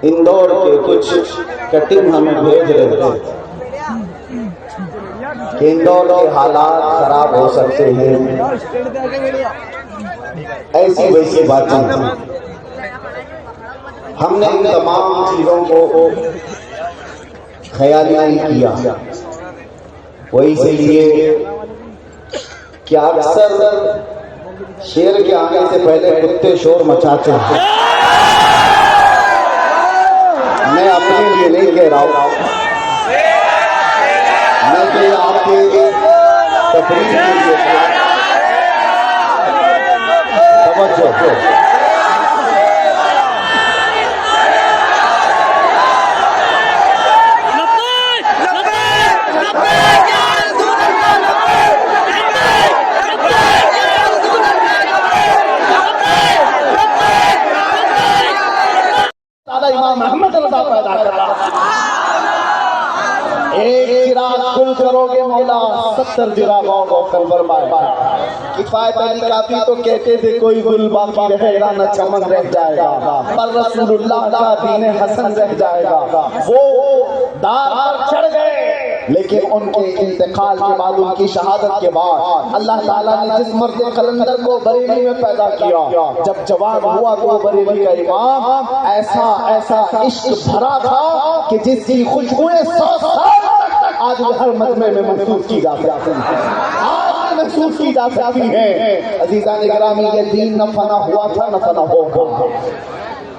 اندور کے کچھ کٹنگ ہمیں بھیج رہے تھے کہ اندور کے حالات خراب ہو سکتے ہیں، ایسی ویسی باتیں تھیں۔ ہم نے ان تمام چیزوں کو خیال نہیں کیا، وہ اس لیے کہ اکثر شیر کے آنے سے پہلے کتے شور مچاتے ہیں۔ میں اپنے لیے نہیں کہہ رہا ہوں، میں کہ آپ کے تفریح کے لیے توجہ۔ امام محمد رضا پیدا کرا، ایک چراغ کل کرو گے مولا 70 چراغوں کو کل فرمایا۔ کفایت علی کافی تو کہتے تھے کوئی گل باقی رہے گا نہ چمن رہ جائے گا، پر رسول اللہ کا دین حسن رہ جائے گا۔ وہ دار پر چڑھ گئے، لیکن ان کے انتقال کے بعد، ان کی شہادت کے بعد اللہ تعالیٰ نے جس مرد قلندر کو بریلی میں پیدا کیا، جب جوان ہوا تو بریلی کا امام ایسا عشق بھرا تھا کہ جس کی خوشبوئیں 100 سال آج ہر مجمع میں محسوس کی جا سکتی ہیں، آج محسوس کی جا سکتی ہیں۔ عزیزان گرامی، یہ دین نہ فنا ہوا تھا نہ فنا ہوگا،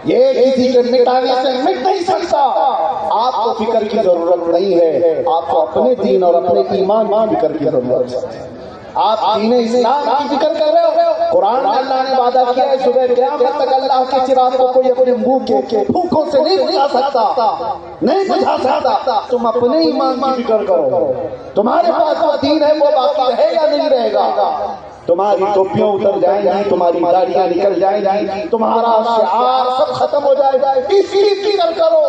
یہ کسی کے مٹانے سے مٹ نہیں سکتا۔ آپ کو فکر کی ضرورت نہیں ہے، آپ کو اپنے دین اور اپنے ایمان کی فکر کی ضرورت ہے۔ آپ دین اسلام کی فکر کر رہے ہو، قرآن میں اللہ نے وعدہ کیا ہے صبح قیامت تک اللہ کے چراغ کو کوئی اپنے منہ کے پھوکوں سے نہیں بجھا سکتا، نہیں بجھا سکتا۔ تم اپنے ایمان کی فکر کرو، تمہارے پاس وہ دین ہے وہ باقی رہے یا نہیں رہے گا۔ تمہاری ٹوپیاں اتر جائیں گی، تمہاری داڑیاں نکل جائیں گی، تمہارا شعار سب ختم ہو جائے گا، اس کی فکر کرو۔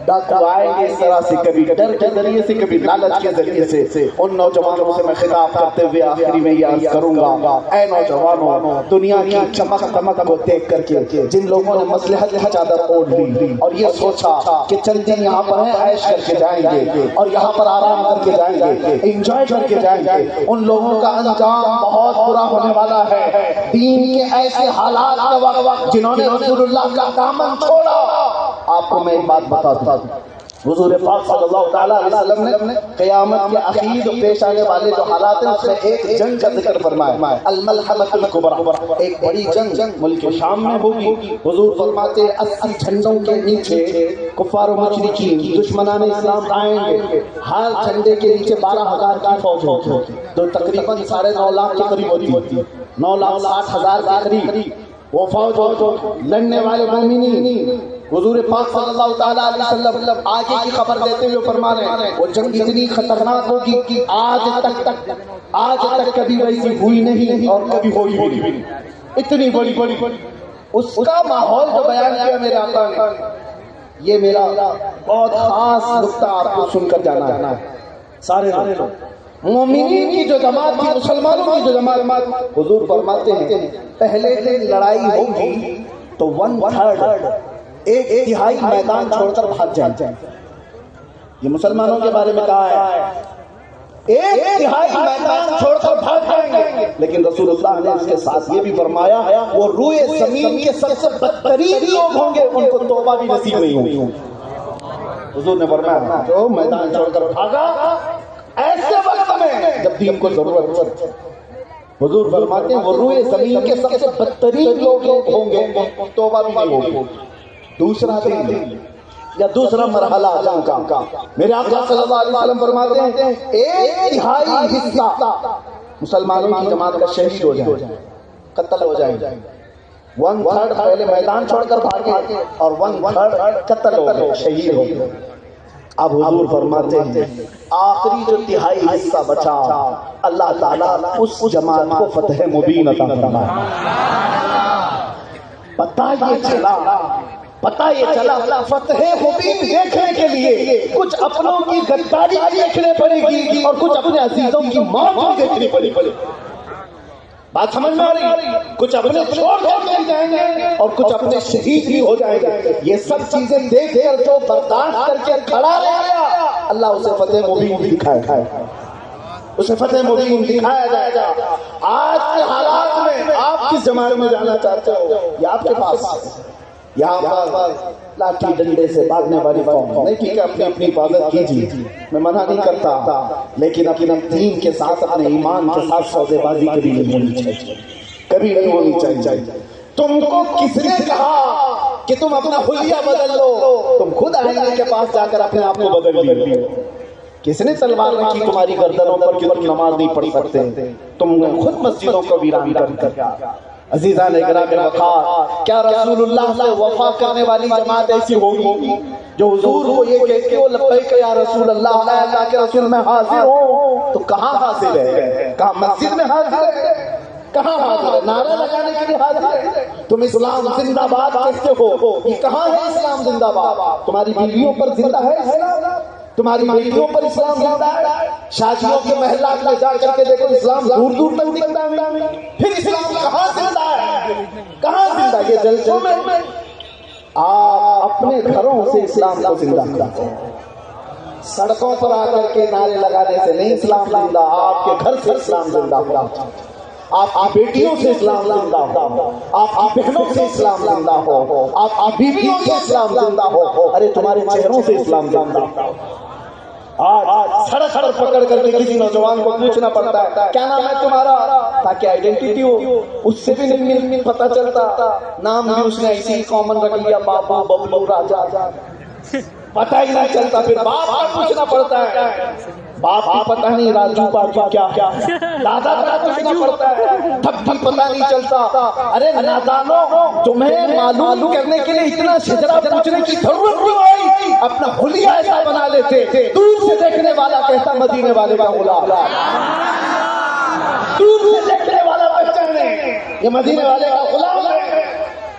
ڈاکو آئیں گے اس طرح سے، کبھی ڈر کے ذریعے سے، کبھی لالچ کے ذریعے سے۔ ان نوجوانوں سے میں خطاب کرتے ہوئے آخری میں یہ عرض کروں گا، اے نوجوانوں، دنیا کی چمک دمک کو دیکھ کر کے جن لوگوں نے مصلحت کی چادر اوڑھ لی اور یہ سوچا کہ چند دن یہاں پر ہیں، عیش کر کے جائیں گے اور یہاں پر آرام کر کے جائیں گے، انجوائے کر کے جائیں گے، ان لوگوں کا انجام بہت برا ہونے والا ہے۔ دین کے ایسے حالات کا وقت جنہوں نے رسول اللہ کا دامن چھوڑا۔ آپ کو میں ایک بات بتاتا ہوں، حضور پاک صلی اللہ تعالیٰ علیہ وسلم نے قیامت کے اخیر پیش آنے والے جو حالات ہیں اس میں ایک جنگ کا ذکر فرمایا، الملحمۃ الکبریٰ، ایک بڑی جنگ ملک شام میں ہوگی۔ حضور فرماتے 80 جھنڈوں کے نیچے کفار و مشرکین دشمنان اسلام آئیں گے، ہر جھنڈے کے نیچے 12,000 کی فوج ہوگی، جو تقریباً 9.5 لاکھ کے قریب ہوتی ہے، 9,60,000 کے قریب وہ فوج لڑنے والے مومنین۔ حضور پاک صلی اللہ تعالیٰ علیہ وسلم آگے کی خبر دیتے ہوئے فرما رہے ہیں وہ جنگ اتنی خطرناک ہوگی کہ آج تک کبھی ویسی ہوئی نہیں اور کبھی ہوئی بھی نہیں، اتنی بڑی اس کا ماحول جو بیان کیا میرے آقا نے، یہ میرا بہت خاص نقطہ آپ کو سن کر جانا ہے۔ سارے لوگ مومنین کی جو جماعت تھی، مسلمانوں کی جو جماعت، حضور فرماتے ہیں پہلے دن لڑائی ہوگی تو 1/3 ایک تہائی میدان چھوڑ کر بھاگ جائیں۔ یہ مسلمانوں کے بارے میں کہا ہے، ایک تہائی میدان چھوڑ کر بھاگ جائیں گے، لیکن رسول اللہ نے اس کے ساتھ یہ بھی فرمایا وہ روئے زمین کے سب سے بدترین لوگ ہوں گے، ان کو توبہ بھی نصیب نہیں ہوگی۔ حضور نے فرمایا جو میدان چھوڑ کر بھاگا ایسے وقت میں جب دین کو ضرورت، حضور فرماتے ہیں وہ روئے زمین کے سب سے بدترین لوگ ہوں گے، توبہ بھی نہیں ہوگی۔ دوسرا دن یا دوسرا مرحلہ جنگ کا، میرے آقا صلی اللہ علیہ وسلم فرماتے ہیں 1/3 حصہ مسلمانوں کی جماعت کا شہید ہو جائے، قتل ہو جائے۔ 1/3 پہلے میدان چھوڑ کر بھاگے اور 1/3 قتل ہو گئے، شہید ہو گئے۔ اب حضور فرماتے ہیں آخری جو تہائی حصہ بچا، اللہ تعالیٰ اس جماعت کو فتح مبین عطا فرمائے۔ پتہ یہ چلا فتح مبین دیکھنے کے لیے کچھ اپنوں کی غداری دیکھنے پڑے گی اور کچھ اپنے عزیزوں کی موت دیکھنی پڑے گی۔ بات سمجھ میں آ رہی؟ کچھ اپنے چھوڑ کر کے جائیں گے اور کچھ اپنے شہید بھی ہو جائیں گے. یہ سب چیزیں دیکھ کر جو برداشت کر کے کھڑا رہ گیا اللہ اسے فتح مبین دکھائے، اسے فتح مبین دکھایا جائے گا. آج کے حالات میں آپ کس زمانے میں جانا چاہتے ہو؟ یہ آپ کے پاس یہاں پر لاٹھی ڈنڈے سے بھاگنے والی قوم نہیں. ٹھیک ہے اپنی اپنی حفاظت کیجیے، میں منع نہیں کرتا، لیکن اپنے دین کے ساتھ اپنے ایمان کے ساتھ سودے بازی کبھی نہیں ہونی چاہیے، کبھی نہیں ہونی چاہیے. تم کو کس نے کہا کہ تم اپنا حلیہ بدل لو؟ تم خود آئینے کے پاس جا کر اپنے آپ کو بدل لیے. کس نے تلوار رکھی تمہاری گردنوں پر کہ تم نماز نہیں پڑھ سکتے؟ تم نے خود مسجدوں کو ویران کر دیا. عزیزان اکرام وقار، کیا رسول اللہ سے وفا کرنے والی جماعت ایسی ہوگی جو حضور کو یہ کہتے ہو لبیک یا رسول اللہ، اے اللہ کے رسول میں حاضر ہوں؟ تو کہاں حاضر ہے؟ کہاں مسجد میں حاضر ہے؟ کہاں حاضر ہے؟ نعرہ لگانے کے لیے حاضر ہے؟ تم اسلام زندہ باد کہتے ہو، یہ کہاں ہے اسلام زندہ باد؟ تمہاری بیویوں پر زندہ ہے اسلام؟ تمہاری بیٹیوں پر اسلام زندہ ہے؟ شادیوں کے محلات میں جا کر کے دیکھو اسلام دور دور تک دکھتا ہے. پھر اسلام کہاں زندہ ہے؟ کہاں زندہ؟ یہ جلسوں میں آپ اپنے گھروں سے اسلام کو زندہ کرتے ہیں. سڑکوں پر آ کر کے نعرے لگانے سے نہیں اسلام زندہ، آپ کے گھر سے اسلام زندہ ہوا، آپ کی بیٹیوں سے اسلام زندہ ہو، آپ کی بہنوں سے اسلام زندہ ہو، آپ کی بیویوں سے اسلام زندہ ہو، ارے تمہارے چہروں سے اسلام زندہ ہو. آج سڑک پر پکڑ کر کے کسی نوجوان کو پوچھنا پڑتا ہے کیا نام ہے تمہارا، تاکہ آئیڈینٹی ہو. اس سے بھی نہیں پتا چلتا، نام بھی اس نے ایسی کامن رکھ لیا، بابا ببلو راجا، پتہ ہی نہیں چلتا. پھر باپ کا پوچھنا پڑتا ہے، باپ بھی پتہ نہیں راجو باجو کیا، دادا کا پوچھنا پڑتا ہے، تب بھی پتہ نہیں چلتا. ارے نادانو، تمہیں معلوم کرنے کے لیے اتنا شجرا پوچھنے کی ضرورت نہیں آئی، اپنا حلیہ ایسا بنا لیتے. دور سے دیکھنے والا کہتا مدینے والے کا غلام، دور سے دیکھنے والا پہچانے یہ مدینے والے کا غلام ہے.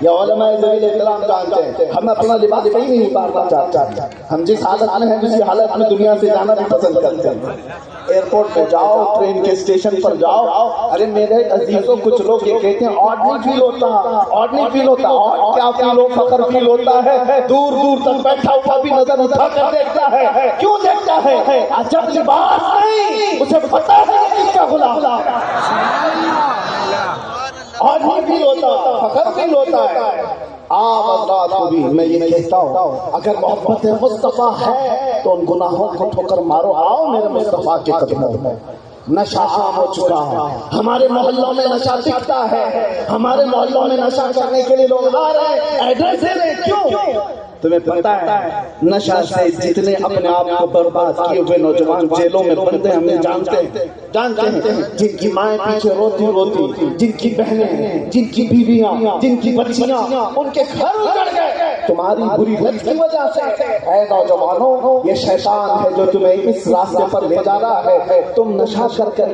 یہ علماء ذویل احترام جانتے ہیں ہم اپنا لباس کہیں نہیں اتارنا چاہتے. ہم جس حالت میں ہیں اسی حالت میں دنیا سے جانا بھی پسند کرتے ہیں. ایئرپورٹ پہ جاؤ، ٹرین کے اسٹیشن پر جاؤ، ارے میرے عزیزوں کچھ لوگ یہ کہتے ہیں آڈ نہیں فیل ہوتا، آڈ نہیں فیل ہوتا. آڈ کیا فیل ہو، فخر فیل ہوتا ہے. دور دور تک بیٹھا ہوا بھی نظر اٹھا کر دیکھتا ہے. کیوں دیکھتا ہے؟ عجب لباس نہیں، اسے پتا ہے کس کا غلام. آج نہیں فیل ہوتا، فخر فیل ہوتا ہے. آپ حضرات کو بھی میں یہ کہتا ہوں، اگر محبت مصطفیٰ ہے تو ان گناہوں کو ٹھوکر مارو، آؤ میرے مصطفیٰ کے قدموں میں. نشہ عام ہو چکا ہے، ہمارے محلوں میں نشہ دکھتا ہے، ہمارے محلوں میں نشہ کرنے کے لیے لوگ آ رہے ہیں، ایڈریس دے رہے. کیوں؟ تمہیں پتا ہے نشہ سے جتنے اپنے آپ کو برباد کیے ہوئے نوجوان جیلوں میں بندے ہم جانتے ہیں، جن کی مائیں پیچھے روتی روتی، جن کی بہنیں، جن کی بیویاں، جن کی بچیاں، ان کے گھر اجڑ گئے تمہاری بری لت کی وجہ سے. اے نوجوانوں، یہ شیطان ہے جو تمہیں اس راستے پر لے جا رہا ہے. تم نشہ کر کے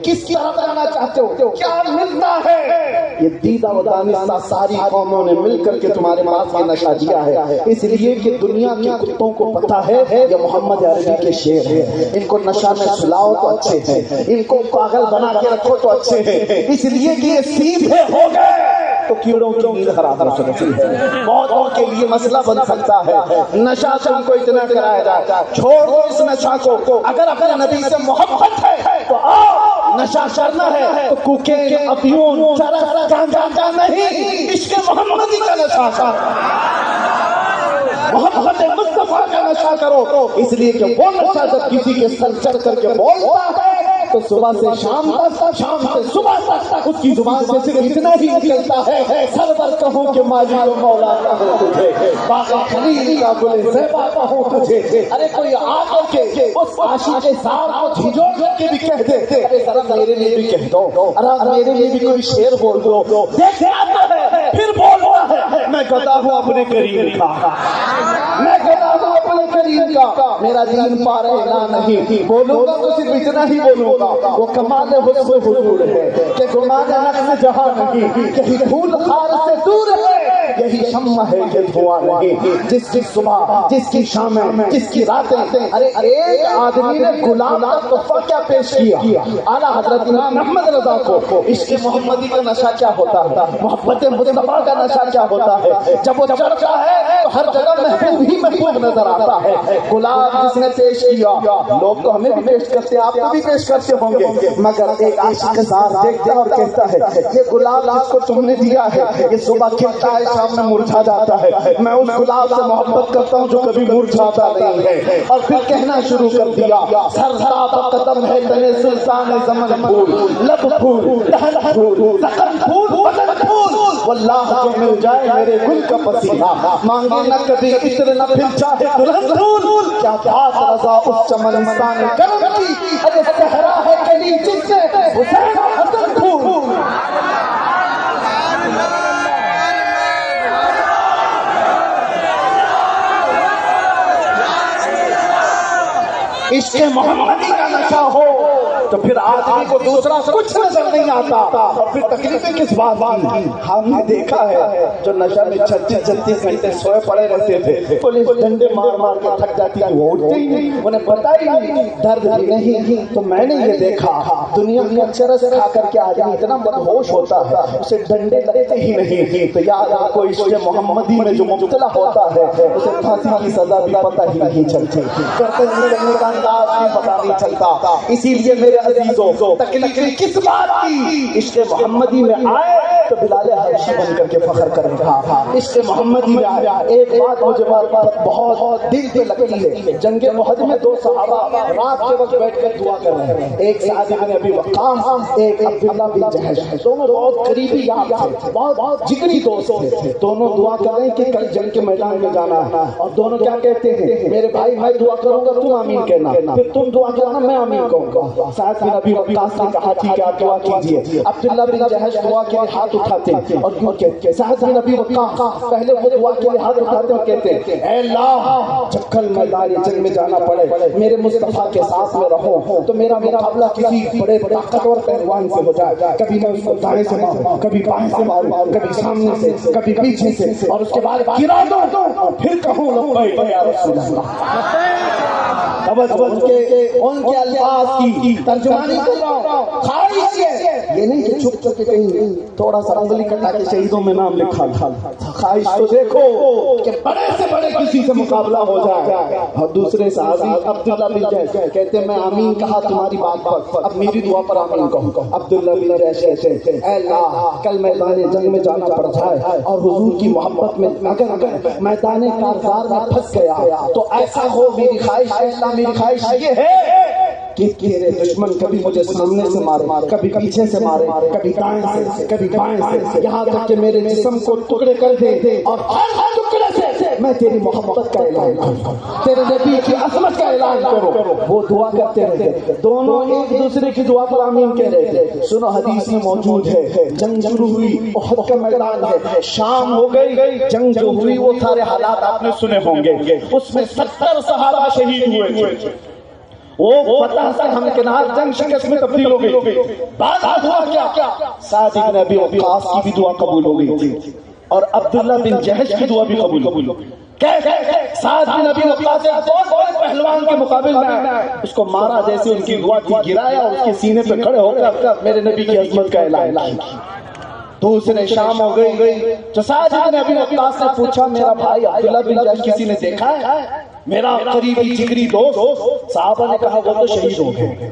کس کی طرف جانا چاہتے ہو؟ کیا ملتا ہے؟ یہ دیدہ و دانستہ ساری قوموں نے مل کر کے تمہارے پاس یہ نشہ دیا ہے، اس لیے کہ دنیا کے کتوں کو پتا ہے یہ محمد عربی کے شعر ہے. ان کو نشہ میں سلاؤ تو اچھے ہیں، ان کو پاگل بنا کے رکھو تو اچھے ہیں، اس لیے کہ یہ سیدھے ہو گئے تو کیڑوں کی نیند خراب ہو سکتی ہے، موتوں کے لیے مسئلہ بن سکتا ہے. نشہ سے ان کو اتنا کرایا جاتا ہے. چھوڑ دو اس نشہ کو. اگر اپنے نبی سے محبت ہے تو آؤ، نشہ کرنا ہے تو کوکین، افیون، چرس، گانجا نہیں، عشق محمدی کا نشہ محبت مصطفیٰ کا نشہ کرو. اس لیے کہ وہ نشہ جب کسی کے سر چڑھ کر کے بولتا ہے تو صبح سے شام تک، شام سے صبح تک اس کی زبان سے صرف اتنا ہی نکلتا ہے، سرور کہوں کہ ماجد و مولا کہوں تجھے، باغ خلیل کا گل زیبا کہوں تجھے. ارے کوئی آ کر کے اس عاشق زار کو جھنجھوڑ کر کے بھی کہہ دے، ارے ذرا میرے لیے بھی کہہ دو، ارے میرے لیے بھی کوئی شعر بول دو. دیکھ آتا ہے پھر بولتا ہے میں گدا ہوں اپنے کریم کا، میں گدا ہوں اپنے کریم کا، میرا دین پا رہا نہیں. بولوں گا تو صرف اتنا ہی بولوں گا، وہ کمال حسن حضور ہے کہ گمان نقص جہاں نہیں، کہیں پھول خار سے دور ہے یہی شمع ہے یہ دھواں نہیں، جس کی صبح جس کی شامیں جس کی راتیں. ارے ایک آدمی نے گلاب کا تحفہ کیا پیش کیا اعلیٰ حضرت امام احمد رضا کو. عشق محمدی کا نشہ کیا ہوتا ہے، محبت مصطفیٰ کا نشہ کیا ہوتا ہے. جب وہ چڑھتا ہے تو ہر جگہ محبوب ہی محبوب نظر آتا ہے. گلاب جس نے پیش کیا، لوگ تو ہمیں بھی پیش کرتے ہیں، آپ کو بھی پیش کرتے ہوں گے، مگر ایک عاشق زار دیکھتا اور کہتا ہے یہ گلاب جس کو تم نے دیا ہے یہ صبح کھلتا ہے شام میں مرجھا جاتا ہے، میں اس گلاب سے محبت کرتا ہوں جو کبھی مرجھاتا نہیں ہے. اور پھر کہنا شروع کر دیا سرساب قدم ہے تنے سلطان زمن پھول، لب پھول، دہن پھول، زخم پھول، بدن پھول، واللہ جو مل جائے میرے گل کا پسینہ، مانگے نہ کبھی عطر نہ پھر چاہے دلہن پھول. کیا بات رضا اس چمن انسان کرم کی، ارے صحرا ہے کلی جس سے حسین حسن پھول. عشق محمدی کا نشہ ہو تو پھر آدمی کو دوسرا کچھ نظر نہیں آتا. اور پھر تکلیفیں کس بات کی؟ ہم نے دیکھا ہے جو نشہ میں 36 گھنٹے سوئے پڑے رہتے تھے، پولیس ڈنڈے مار مار کے تھک جاتی تھی، وہ اٹھتے ہی نہیں، انہیں پتہ ہی نہیں، درد بھی نہیں. تو میں نے یہ دیکھا دنیا میں چرس کھا کر کے آدمی اتنا بدہوش ہوتا ہے اسے ڈنڈے لگتے ہی نہیں. تو یاد آپ کو عشق محمدی میں جو مبتلا ہوتا ہے اسے پھانسی کی سزا بھی پتہ ہی نہیں چلتی، کرتے نکلنے کا انداز بھی پتہ نہیں چلتا. اسی لیے میرے عزیزوں تکلیف کس بات کی؟ عشق محمدی میں آئے تو بلال حبشی بن کر کے فخر کرے گا. عشق محمدی میں آیا. ایک بات مجھے بہت دل پہ لگتی ہے، جنگ احد میں 2 صحابہ رات کے وقت بیٹھ کر دعا کر رہے ہیں، ایک سعد بن ابی وقاص، ایک عبداللہ بن جحش. دونوں بہت قریبی یار تھے، بہت جگری دوست تھے. دونوں دعا کر رہے ہیں کہ کل جنگ کے میدان میں جانا ہے، اور دونوں کیا کہتے ہیں میرے بھائی میں دعا کروں گا تم آمین کہنا، پھر تم دعا کرنا میں آمین کہوں گا. سعد بن ابی وقاص نے کہا ٹھیک ہے آپ دعا کیجیے. عبداللہ بن جحش دعا کے لیے ہاتھ اٹھاتے ہیں اور یوں کہتے ہیں، سعد بن ابی وقاص پہلے وہ دعا کے لیے ہاتھ اٹھاتے اور کہتے ہیں اے اللہ جب کل میدان جنگ میں جانا پڑے میرے مصطفیٰ کے ساتھ میں رہو تو میرا مقابلہ کسی بڑے طاقتور پہلوان سے ہو جائے، کبھی میں اس کو دائیں سے ماروں، کبھی بائیں سے ماروں، کبھی سامنے سے، کبھی پیچھے سے، اور اس کے بعد گرا دو اور پھر کہوں لبیک یا رسول اللہ. ان کے الفاظ کی ترجمانی کر رہا ہوں. خواہش یہ نہیں کہ چھپ چھپ کے کہیں تھوڑا سا انگلی کٹا کے شہیدوں میں نام لکھا. خواہش تو دیکھو کہ بڑے سے بڑے کسی سے مقابلہ ہو جائے. اور دوسرے صحابی عبداللہ بن جحش کہتے ہیں میں آمین کہا تمہاری بات پر، اب میری دعا پر آمین کہوں. عبداللہ بن جحش کہتے ہیں اے اللہ کل میدان جنگ میں جانا پڑ جائے اور حضور کی محبت میں اگر میدان کارزار میں پھنس گیا تو ایسا ہو میری خواہش ہے اللہ، میری خواہش یہ ہے کہ تیرے دشمن کبھی مجھے سامنے سے مارے، کبھی پیچھے سے مارے، کبھی دائیں سے، کبھی بائیں سے، یہاں تک کہ میرے جسم کو ٹکڑے کر دے اور ہر ٹکڑے سے میں تیری محبت کا اعلان کروں، تیرے نبی کی عظمت کا اعلان کروں. وہ دعا کرتے رہتے، دونوں ایک دوسرے کی دعا پر آمین کہہ رہے تھے. سنو حدیث میں موجود ہے جنگ شروع ہوئی، احد کا میدان ہے، شام ہو گئی، جنگ جو ہوئی وہ سارے حالات آپ نے سنے ہوں گے. اس میں 70 صحابہ شہید ہوئے تھے. وہ فتح سے ہمکنار جنگ شکست میں تبدیل ہو گئی. بعد ہوا کیا؟ سعد بن ابی وقاص کی بھی دعا قبول ہو گئی تھی اور عبداللہ بن جحش کی دعا بھی قبول ہو گئی. سعد بن ابی وقاص بہت بڑے پہلوان کے مقابل میں اس کو مارا جیسے ان کی دعا تھی، گرایا اور اس کے سینے پہ کھڑے ہو کر میرے نبی کی عظمت کا اعلان کیا. دوسرے شام ہو گئی تو سعد بن ابی وقاص نے پوچھا میرا بھائی عبداللہ بن جحش کسی نے دیکھا ہے؟ میرا قریبی جگری دوست. صحابہ نے کہا وہ تو شہید ہو گئے.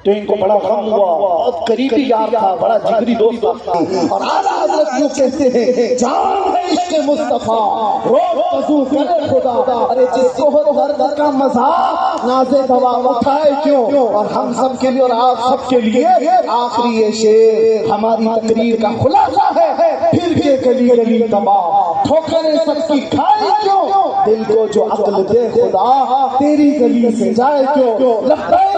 تو ان کو بڑا غم ہوا، بہت قریبی یار تھا، بڑا جگری دوست تھا. اور اعلیٰ حضرت یوں کہتے ہیں جان ہے عشق مصطفیٰ روز وضو کرے خدا، ارے جس کو ہو درد کا مذاق ناز دوا اٹھائے کیوں. اور ہم سب کے لیے اور آپ سب کے لیے آخری یہ شعر ہماری تقریر کا خلاصہ ہے. پھر کے گلی گلی تباہ ٹھوکریں سب کی کھائی کیوں، دل کو جو عقل دے خدا تیری گلی سے جائے کیوں. لبیک